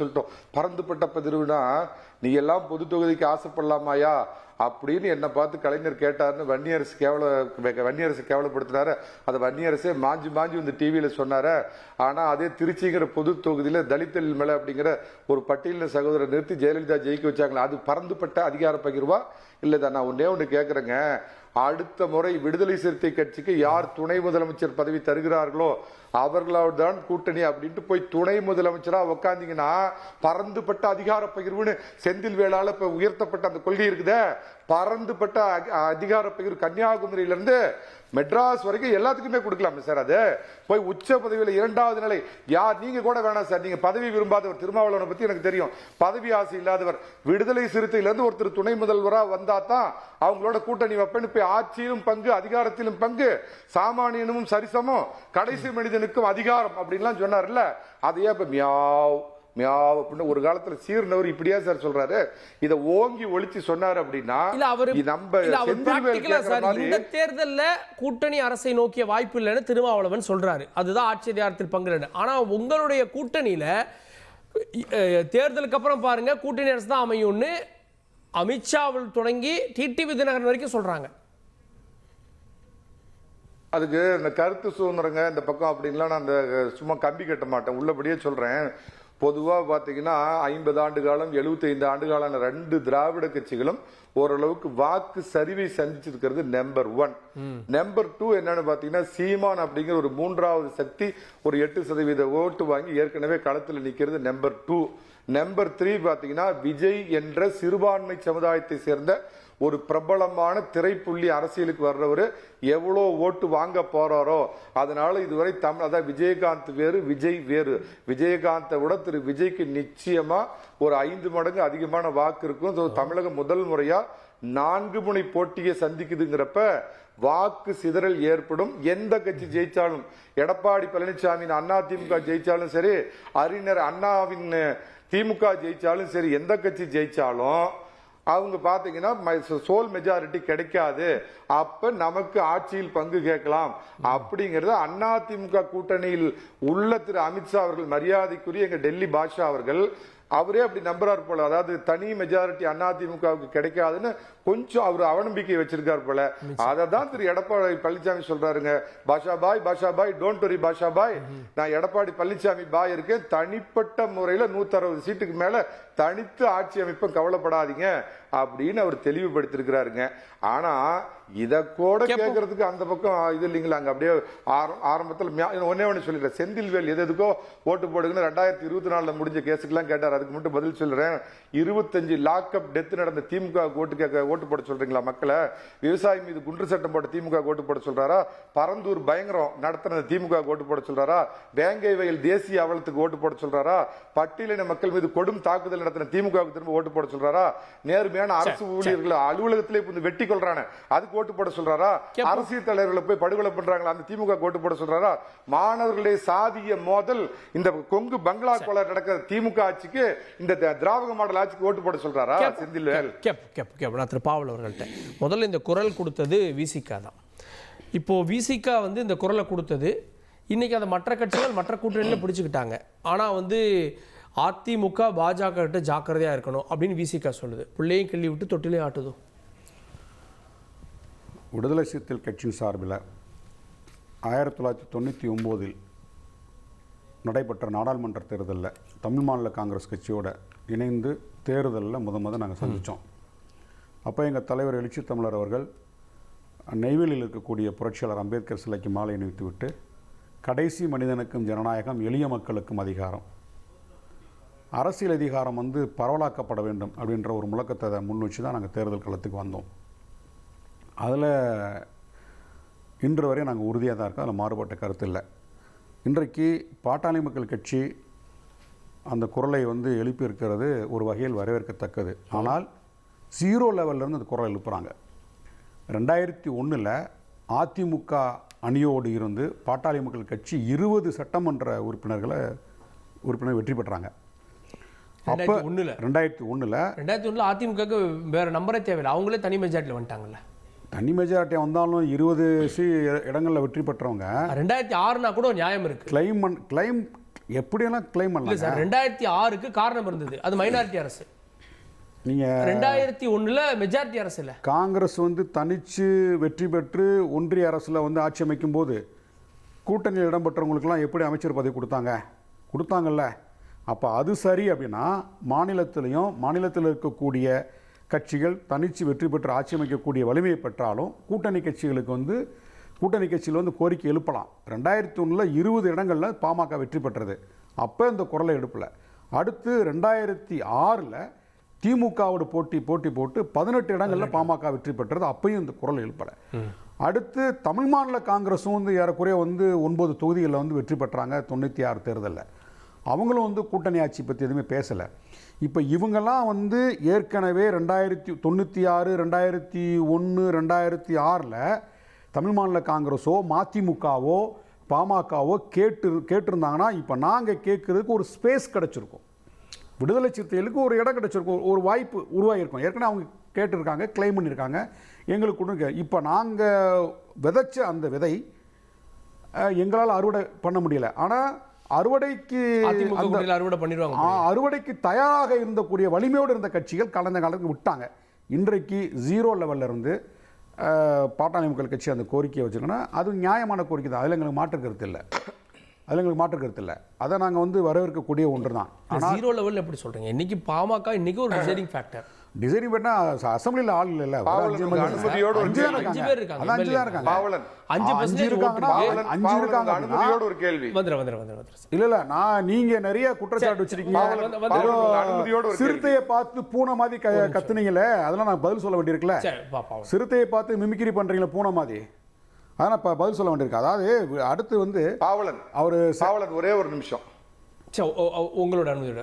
சொல்லிட்டோம். பறந்துபட்ட பதிர்வுனா நீ எல்லாம் பொது தொகுதிக்கு ஆசைப்படலாமாயா அப்படின்னு என்னை பார்த்து கலைஞர் கேட்டாருன்னு வன்னியரசு கேவலப்படுத்தினாரு. அதை வன்னியரசே மாஞ்சி வந்து டிவியில சொன்னாரு. ஆனா அதே திருச்சிங்கிற பொது தொகுதியில தலித்தல் மேல அப்படிங்கிற ஒரு பட்டியலின் சகோதரர் நிறுத்தி ஜெயலலிதா ஜெயிக்க வச்சாங்களா, அது பறந்துபட்ட அதிகார பகிர்வா இல்லதான்? நான் ஒண்ணு கேக்குறேங்க, அடுத்த முறை விடுதலை சிறுத்தை கட்சிக்கு யார் துணை முதலமைச்சர் பதவி தருகிறார்களோ அவர்களோடு தான் கூட்டணி அப்படின்ட்டு போய் துணை முதலமைச்சரா உக்காந்தீங்கன்னா பறந்துபட்ட அதிகார பகிர்வுன்னு செந்தில் வேளால இப்ப உயர்த்தப்பட்ட அந்த கொள்கை இருக்குதே, பறந்துபட்ட அதிகார பகிர்வு கன்னியாகுமரியில இருந்து மெட்ராஸ் வரைக்கும் எல்லாத்துக்குமே கொடுக்கலாமே சார். அது போய் உச்ச பதவியில் 2வது நிலை யார்? நீங்க கூட வேணாம் சார், நீங்க பதவி விரும்பாதவர். திருமாவளவனை பத்தி எனக்கு தெரியும், பதவி ஆசை இல்லாதவர். விடுதலை சிறுத்தையிலிருந்து ஒருத்தர் துணை முதல்வரா வந்தா தான் அவங்களோட கூட்டணி வைப்பேன்னு போய் ஆட்சியிலும் பங்கு அதிகாரத்திலும் பங்கு சாமானியனும் சரிசமும் கடைசி மனிதனுக்கும் அதிகாரம் அப்படின்லாம் சொன்னார்ல, அதையே இப்ப அப்படின்னு ஒரு காலத்துல சீர்னவர் இப்படியா சார் சொல்றாரு? இத ஓங்கி ஒழிச்சு சொன்னாரு அப்படின்னா இந்த தேர்தல்ல கூட்டணி அரசை நோக்கிய வாய்ப்பு இல்லைன்னு திருமாவளவன் சொல்றாரு. அதுதான் ஆட்சி அதிகாரத்தில் பங்கு. ஆனா உங்களுடைய கூட்டணியில தேர்தலுக்கு அப்புறம் பாருங்க கூட்டணி அரசு தான் அமையும்னு அமித்ஷாவில் தொடங்கி டிடிவி தினகரன் வரைக்கும் சொல்றாங்க. அதுக்கு இந்த கருத்து சுதந்திரங்க இந்த பக்கம் அப்படின்லாம் நான் சும்மா கம்பி கட்ட மாட்டேன், உள்ளபடியே சொல்றேன். பொதுவாக பார்த்தீங்கன்னா 50 ஆண்டு காலம் 75 ஆண்டு காலம் 2 திராவிட கட்சிகளும் ஓரளவுக்கு வாக்கு சரிவை சந்திச்சிருக்கிறது நம்பர் 1. நம்பர் 2 என்னன்னு பாத்தீங்கன்னா சீமான் அப்படிங்கிற ஒரு 3வது சக்தி ஒரு 8% ஓட்டு வாங்கி ஏற்கனவே களத்தில் நிற்கிறது நம்பர் 2. நம்பர் 3 பாத்தீங்கன்னா விஜய் என்ற சிறுபான்மை சமுதாயத்தை சேர்ந்த ஒரு பிரபலமான திரைப்புள்ளி அரசியலுக்கு வர்றவர் எவ்வளோ ஓட்டு வாங்க போறாரோ அதனால இதுவரை அதாவது விஜயகாந்த் வேறு விஜய் வேறு. விஜயகாந்தை விட திரு விஜய்க்கு நிச்சயமா ஒரு 5 மடங்கு அதிகமான வாக்கு இருக்கும். தமிழகம் முதல் முறையா 4 முனை போட்டியை சந்திக்குதுங்கிறப்ப வாக்கு சிதறல் ஏற்படும். எந்த கட்சி ஜெயிச்சாலும், எடப்பாடி பழனிசாமியின் அதிமுக ஜெயிச்சாலும் சரி, அறிஞர் அண்ணாவின் திமுக ஜெயிச்சாலும் சரி, எந்த கட்சி ஜெயிச்சாலும் அவங்க பாத்தீங்கன்னா சோல் மெஜாரிட்டி கிடைக்காது. அப்ப நமக்கு ஆட்சியில் பங்கு கேட்கலாம் அப்படிங்கறது அதிமுக கூட்டணியில் உள்ள திரு அமித்ஷா அவர்கள், மரியாதைக்குரிய எங்க டெல்லி பாஷா அவர்கள், அவரே அப்படி நம்புறாரு போல. அதாவது தனி மெஜாரிட்டி அதிமுகவுக்கு கிடைக்காதுன்னு கொஞ்சம் அவர் அவநம்பிக்கை வச்சிருக்காரு போல. அததான் திரு எடப்பாடி பழனிசாமி சொல்றாருங்க, பாஷா பாய் டோன்ட் வரி பாஷா பாய், நான் எடப்பாடி பழனிசாமி பாய் இருக்கேன், தனிப்பட்ட முறையில 160 சீட்டுக்கு மேல தனித்து ஆட்சி அமைப்பும், கவலைப்படாதீங்க அப்படின்னு அவர் தெளிவுபடுத்திருக்கிறாருங்க. ஆனா இத கூட கேட்கறதுக்கு அந்த பக்கம் இது இல்லைங்களா? அங்க அப்படியே ஆரம்பத்தில் ஒண்ணு சொல்லிடுறேன், செந்தில்வேல் எதுக்கோ ஓட்டு போடுங்கன்னு 2024 முடிஞ்ச கேஸுக்கெல்லாம் கேட்டார். அதுக்கு மட்டும் பதில் சொல்றேன். 25 லாக்அப் டெத் நடந்த திமுக ஓட்டு போட சொல்றீங்களா மக்களை? விவசாயி மீது குன்று சட்டம் போட்ட திமுக ஓட்டு போட சொல்றாரா? பரந்தூர் பயங்கரம் நடத்தின திமுக ஓட்டு போட சொல்றாரா? வேங்கை வயல் தேசிய அவலத்துக்கு ஓட்டு போட சொல்றாரா? பட்டியலின மக்கள் மீது கொடும் தாக்குதல் நடத்தின திமுக திரும்ப ஓட்டு போட சொல்றாரா? நேர்மையான அரசு ஊழியர்கள் அலுவலகத்திலே வெட்டி கொள்றான அதுக்கு ஓட்டு போட சொல்றாரா? அரசியல் தலைவர்களை போய் படுகொலை பண்றாங்களா அந்த திமுக ஓட்டு போட சொல்றாரா? மாணவர்களே சாதிய மோதல் இந்த கொங்கு பங்களா கொலை நடக்கிற திமுக ஆட்சிக்கு, இந்த திராவிட மாடல் ஆட்சிக்கு ஓட்டு போட சொல்றாரா செந்தில்வேல்? பாவல் அவர்கள்ட்ட முதல்ல இந்த குரல் கொடுத்தது விசிகா தான். இப்போ விசிகா இந்த குரலை கொடுத்தது, இன்னைக்கு அதை மற்ற கட்சிகள் மற்ற கூட்டணியில் பிடிச்சுக்கிட்டாங்க. ஆனால் அதிமுக பாஜக கிட்ட ஜாக்கிரதையா இருக்கணும் அப்படின்னு விசிகா சொல்லுது. பிள்ளையும் கிள்ளி விட்டு தொட்டிலையும் ஆட்டுதோ? விடுதலை சிறுத்தைகள் கட்சியின் சார்பில் 1999 நடைபெற்ற நாடாளுமன்ற தேர்தலில் தமிழ் மாநில காங்கிரஸ் கட்சியோட இணைந்து தேர்தலில் முத நாங்கள் சந்தித்தோம். அப்போ எங்கள் தலைவர் எழுச்சி தமிழர் அவர்கள் நெய்வேலியில் இருக்கக்கூடிய புரட்சியாளர் அம்பேத்கர் சிலைக்கு மாலை அணிவித்து விட்டு, கடைசி மனிதனுக்கும் ஜனநாயகம், எளிய மக்களுக்கும் அதிகாரம், அரசியல் அதிகாரம் பரவலாக்கப்பட வேண்டும் அப்படின்ற ஒரு முழக்கத்தை முன் வச்சு தான் நாங்கள் தேர்தல் களத்துக்கு வந்தோம். அதில் இன்று வரை நாங்கள் உறுதியாக தான் இருக்கோம், அதில் மாறுபட்ட கருத்து இல்லை. இன்றைக்கு பாட்டாளி மக்கள் கட்சி அந்த குரலை எழுப்பி இருக்கிறது ஒரு வகையில் வரவேற்கத்தக்கது. ஆனால் 0 லெவல்லேருந்து அந்த குரலை எழுப்புகிறாங்க. 2001 அதிமுக அணியோடு இருந்து பாட்டாளி மக்கள் கட்சி 20 சட்டமன்ற உறுப்பினர் வெற்றி பெற்றாங்க. 2001 அதிமுக வேற நம்பரே தேவையில்லை, அவங்களே தனி மெஜாரிட்டியில் வந்துட்டாங்கல்ல. தனி மெஜாரிட்டியாக வந்தாலும் 20 இடங்களில் வெற்றி பெற்றவங்க 2006 கூட நியாயம் இருக்கு. எப்படியெல்லாம் கிளைம் இல்ல பண்ணலாம் சார் 2006க்கு காரணம் இருந்தது, அது மைனாரிட்டி அரசு. நீங்க 2001ல மெஜாரிட்டி அரசு இல்ல. காங்கிரஸ் வந்து தனிச்சு வெற்றி பெற்று ஒன்றிய அரசுல வந்து ஆட்சி அமைக்கும் போது கூட்டணியில் இடம்பெற்றவங்களுக்கெல்லாம் எப்படி அமைச்சர் பதவி கொடுத்தாங்கல்ல. அப்போ அது சரி அப்படின்னா மாநிலத்தில் இருக்கக்கூடிய கட்சிகள் தனிச்சு வெற்றி பெற்று ஆட்சி அமைக்கக்கூடிய வலிமையை பெற்றாலும் கூட்டணி கட்சிகள் வந்து கோரிக்கை எழுப்பலாம். 2001ல் 20 இடங்களில் பாமக வெற்றி பெற்றது, அப்போ இந்த குரலை எழுப்பல. அடுத்து 2006ல் திமுகவோட போட்டி போட்டு 18 இடங்களில் பாமக வெற்றி பெற்றது, அப்பையும் இந்த குரல் எழுப்பலை. அடுத்து தமிழ் மாநில காங்கிரஸும் வந்து ஏறக்குறைய வந்து 9 தொகுதிகளில் வந்து வெற்றி பெற்றாங்க 96 தேர்தலில். அவங்களும் வந்து கூட்டணி ஆட்சி பற்றி எதுவுமே பேசலை. இப்போ இவங்கெல்லாம் வந்து ஏற்கனவே 1996, 2001, 2006ல் தமிழ் மாநில காங்கிரஸோ மதிமுகவோ பாமகவோ கேட்டிருந்தாங்கன்னா இப்போ நாங்கள் கேட்குறதுக்கு ஒரு ஸ்பேஸ் கிடச்சிருக்கும், விடுதலை சிறுத்தைகளுக்கு ஒரு இடம் கிடச்சிருக்கும், ஒரு வாய்ப்பு உருவாகியிருக்கும். ஏற்கனவே அவங்க கேட்டிருக்காங்க, கிளைம் பண்ணியிருக்காங்க, எங்களுக்கு கொடுங்க. இப்போ நாங்கள் விதைச்ச அந்த விதை எங்களால் அறுவடை பண்ண முடியல. ஆனால் அறுவடைக்கு தயாராக இருந்தக்கூடிய வலிமையோடு இருந்த கட்சிகள் கடந்த காலத்துக்கு விட்டாங்க. இன்றைக்கு 0 லெவலில் இருந்து பாட்டாளி மக்கள் கட்சி அந்த கோரிக்கையை வச்சுக்கோன்னா அது நியாயமான கோரிக்கை தான், அதில் எங்களுக்கு மாற்று கருத்து இல்லை. அதை நாங்கள் வந்து வரவேற்கக்கூடிய ஒன்று தான். ஆனால் 0 லெவலில் எப்படி சொல்கிறீங்க? இன்னைக்கு பாமக இன்னைக்கு ஒரு டிசைடிங் ஃபேக்டர். டிசைடிங் பண்ணா அசம்பிளியில் ஆள் இல்ல, அனுமதியோடு 5 பேர் இருக்காங்க. 5 தான் இருக்காங்க. 5% இருக்காங்க. அனுமதியோடு ஒரு கேள்வி. இல்ல நீங்க நிறைய குற்றச்சாட்டு வச்சிருக்கீங்க. சிறுத்தையை பார்த்து பூனை மாதிரி கத்துனீங்களே, அதெல்லாம் நான் பதில் சொல்ல வேண்டியிருக்குல்ல. சிறுத்தையை பார்த்து மிமிக்ரி பண்றீங்களா பூனை மாதிரி, அதான் பதில் சொல்ல வேண்டியிருக்கு. அதாவது அடுத்து வந்து பாவலன் ஒரே ஒரு நிமிஷம் உங்களோட அனுமதியோட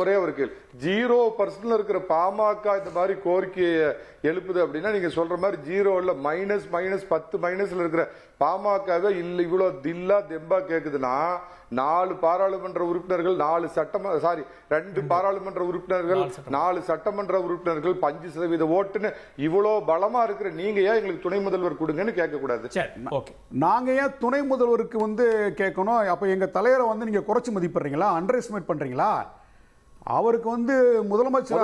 ஒரே ஒரு கேள்வி. 0% இருக்கிற பாமக இந்த மாதிரி கோரிக்கையை எழுப்புது அப்படின்னா நீங்க சொல்ற மாதிரி 0ல -10 இருக்கிற பாமகவே இல்ல இவ்வளவு தில்லா தெம்பா கேக்குதுன்னா 2 பாராளுமன்ற உறுப்பினர்கள் 2 பாராளுமன்ற உறுப்பினர்கள் 4 சட்டமன்ற உறுப்பினர்கள் 5% ஓட்டுன்னு இவ்வளவு பலமா இருக்கிற நீங்க ஏன் எங்களுக்கு துணை முதல்வர் கொடுங்கன்னு கேட்க கூடாது? நாங்க ஏன் துணை முதல்வருக்கு வந்து கேட்கணும்? அப்ப எங்க தலைவரை வந்து நீங்க குறைச்சு மதிப்பிடுறீங்களா, அண்டர் எஸ்டிமேட் பண்றீங்களா? அவருக்கு வந்து முதலமைச்சர்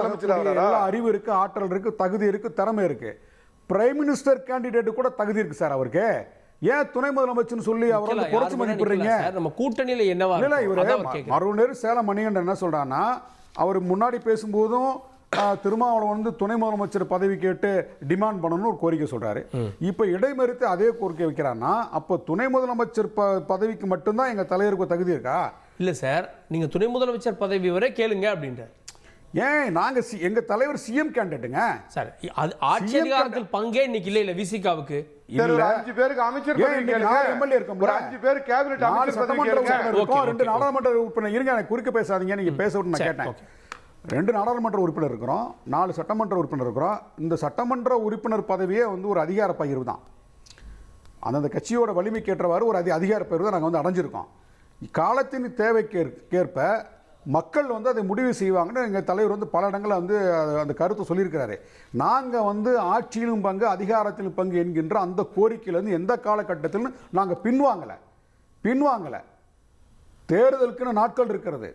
அறிவு இருக்கு, ஆற்றல் இருக்கு, தகுதி இருக்கு, திறமை இருக்கு. பிரைம் மினிஸ்டர் கேண்டிடேட் கூட தகுதி இருக்கு சார் அவருக்கு. ஏன் துணை முதலமைச்சர் சொல்லி அவர் வந்து குறைச்சு மதிப்பிடுறீங்க? நம்ம கூட்டணியில என்னவா இல்ல இவரு மறுநேரம் சேலம் மணிகண்டன் என்ன சொல்றான்னா, அவர் முன்னாடி பேசும்போதும் திருமாவளவன் வந்து துணை முதலமைச்சர் பதவி கேட்டு டிமாண்ட் பண்ணணும்னு ஒரு கோரிக்கை சொல்றாரு. இப்ப இடைமறித்து அதே கோரிக்கை வைக்கிறான்னா அப்ப துணை முதலமைச்சர் பதவிக்கு மட்டும்தான் எங்க தலைவருக்கு தகுதி இருக்கா? இல்ல சார், நீங்க துணை முதலமைச்சர் பதவி வரை கேளுங்க அப்படின்ற. ஏன் நாங்க எங்க தலைவர் சிஎம் கேண்டிடேட்டுங்க சார். ஆட்சி அதிகாரத்தில் பங்கே இன்னைக்கு இல்ல விசிகாவுக்கு. 5 பேருக்கு அமைச்சர் பதவி கேளுங்க, எம்எல்ஏ இருக்கோம், 5 பேர் கேபினட் அமைச்சர் பதவி கேளுங்க, 2 நாடாளுமன்ற உறுப்பினர் இருங்க, எனக்கு குறுக்க பேசாதீங்க, நீங்க பேச விட்டு நான் கேட்டேன். 2 நாடாளுமன்ற உறுப்பினர் இருக்கிறோம், 4 சட்டமன்ற உறுப்பினர் இருக்கிறோம். இந்த சட்டமன்ற உறுப்பினர் பதவியே வந்து ஒரு அதிகார பகிர்வு தான். அந்தந்த கட்சியோட வலிமைக்கு ஏற்றவாறு ஒரு அதிகார பகிர்வு தான் நாங்கள் வந்து அடைஞ்சிருக்கோம். காலத்தின் தேவைக்கேற்ப மக்கள் வந்து அதை முடிவு செய்வாங்கன்னு எங்கள் தலைவர் வந்து பல இடங்களில் வந்து அந்த கருத்தை சொல்லியிருக்கிறாரு. நாங்கள் வந்து ஆட்சியிலும் பங்கு அதிகாரத்திலும் பங்கு என்கின்ற அந்த கோரிக்கையிலேருந்து எந்த காலகட்டத்திலும் நாங்கள் பின்வாங்கலை. தேர்தலுக்குன்னு நாட்கள் இருக்கிறது.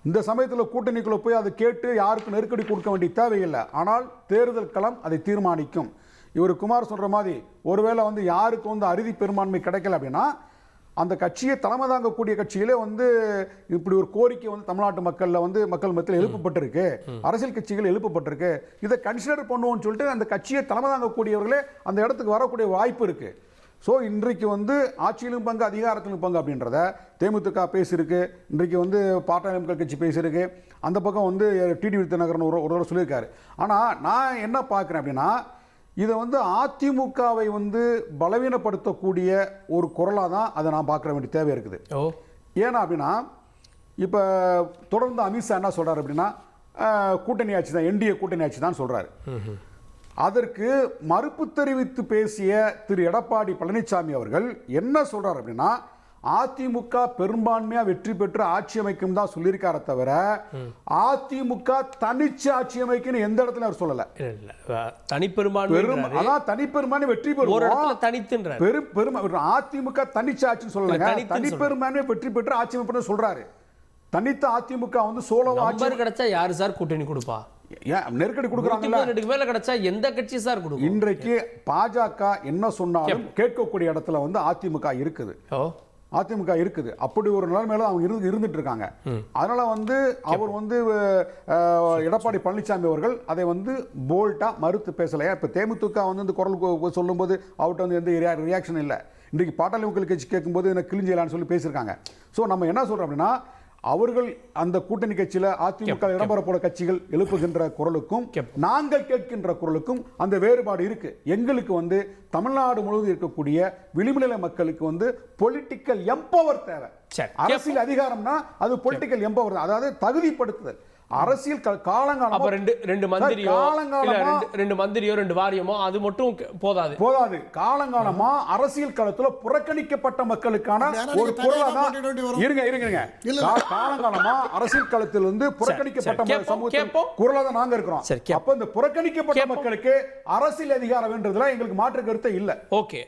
இந்த சமயத்தில் கூட்டணிக்குள்ளே போய் அதை கேட்டு யாருக்கு நெருக்கடி கொடுக்க வேண்டிய தேவையில்லை. ஆனால் தேர்தல் களம் அதை தீர்மானிக்கும். இவர் குமார் சொல்கிற மாதிரி ஒருவேளை வந்து யாருக்கு வந்து அறுதி பெரும்பான்மை கிடைக்கல அப்படின்னா அந்த கட்சியை தலைமை தாங்கக்கூடிய கட்சியிலே வந்து இப்படி ஒரு கோரிக்கை வந்து தமிழ்நாட்டு மக்கள் மத்தியில் எழுப்பப்பட்டிருக்கு, அரசியல் கட்சிகள் எழுப்பப்பட்டிருக்கு, இதை கன்சிடர் பண்ணுவோம்னு சொல்லிட்டு அந்த கட்சியை தலைமை தாங்கக்கூடியவர்களே அந்த இடத்துக்கு வரக்கூடிய வாய்ப்பு இருக்கு. ஸோ இன்றைக்கு வந்து ஆட்சியிலும் பங்கு அதிகாரத்திலும் பங்கு அப்படின்றத தேமுதிக பேசியிருக்கு, இன்றைக்கு வந்து பாட்டாளி மக்கள் கட்சி பேசியிருக்கு, அந்த பக்கம் வந்து டிடிவி தினகரன் ஒரு சொல்லியிருக்காரு. ஆனால் நான் என்ன பார்க்குறேன் அப்படின்னா இதை வந்து அதிமுகவை வந்து பலவீனப்படுத்தக்கூடிய ஒரு குரலாக தான் அதை நான் பார்க்க வேண்டிய தேவை இருக்குது. ஏன்னா அப்படின்னா இப்போ தொடர்ந்து அமித்ஷா என்ன சொல்கிறார் அப்படின்னா கூட்டணி ஆட்சி தான், என்டிஏ கூட்டணி ஆட்சி தான் சொல்கிறாரு. அதற்கு மறுப்பு தெரிவித்து பேசிய திரு எடப்பாடி பழனிசாமி அவர்கள் என்ன சொல்கிறார் அப்படின்னா அதிமுக பெரும்பான்மையா வெற்றி பெற்று ஆட்சி அமைக்கும் தான் சொல்லியிருக்கார தவிர அதிமுக தனிச்சு ஆட்சி அமைக்குன்னு எந்த இடத்துல அவர் சொல்லல. தனிப்பெரும்பான்மை அதான் தனிப்பெரும்பான்மை வெற்றி பெறும் அதிமுக தனிச்சு ஆட்சின்னு சொல்லல, தனிப்பெரும்பான்மை வெற்றி பெற்று ஆட்சி அமைப்புன்னு சொல்றாரு. தனித்த அதிமுக வந்து சோலோ ஆட்சி கிடைச்சா யாரு சார் கூட்டணி கொடுப்பா? நெருக்கடி கொடுக்குறாங்க. மேல கிடைச்சா எந்த கட்சி சார் கொடுக்கும்? இன்றைக்கு பாஜக என்ன சொன்னாலும் கேட்கக்கூடிய இடத்துல வந்து அதிமுக இருக்குது. அதிமுக இருக்குது. அப்படி ஒரு நிலைமையில அவங்க இருந்துட்டு இருக்காங்க. அதனால வந்து அவர் வந்து எடப்பாடி பழனிசாமி அவர்கள் அதை வந்து போல்ட்டா மறுத்து பேசலையா. இப்ப தேமுதிக வந்து இந்த குரல் சொல்லும்போது அவர்கிட்ட வந்து எந்த ரியாக்ஷன் இல்லை. இன்றைக்கு பாட்டாளி மக்கள் கட்சி கேட்கும்போது என்ன கிழிஞ்சலான்னு சொல்லி பேசியிருக்காங்க. ஸோ நம்ம என்ன சொல்றோம் அப்படின்னா, அவர்கள் அந்த கூட்டணி கட்சியில அதிமுக இடம்பெறப்போற கட்சிகள் எழுப்புகின்ற குரலுக்கும் நாங்கள் கேட்கின்ற குரலுக்கும் அந்த வேறுபாடு இருக்கு. எங்களுக்கு வந்து தமிழ்நாடு முழுவதும் இருக்கக்கூடிய விளிம்புநிலை மக்களுக்கு வந்து பொலிட்டிக்கல் எம்பவர் தேவை. அரசியல் அதிகாரம்னா அது பொலிட்டிக்கல் எம்பவர், அதாவது தகுதிப்படுத்துதல். அரசியல் காலங்காலமா ரெண்டு மந்திரியோ ரெண்டு வாரியமோ அது மட்டும் போதாது. காலங்காலமா அரசியல் களத்துல புறக்கணிக்கப்பட்ட மக்களுக்கான ஒரு குரலாக இருங்க. காலங்காலமா அரசியல் களத்தில் வந்து புறக்கணிக்கப்பட்ட சமூகத்தின் குரலாக நாங்க இருக்கிறோம். அப்ப இந்த புறக்கணிக்கப்பட்ட மக்களுக்கு அரசியல் அதிகாரம் வேண்டதுல எங்களுக்கு மாற்று கருத்து இல்ல. ஓகே.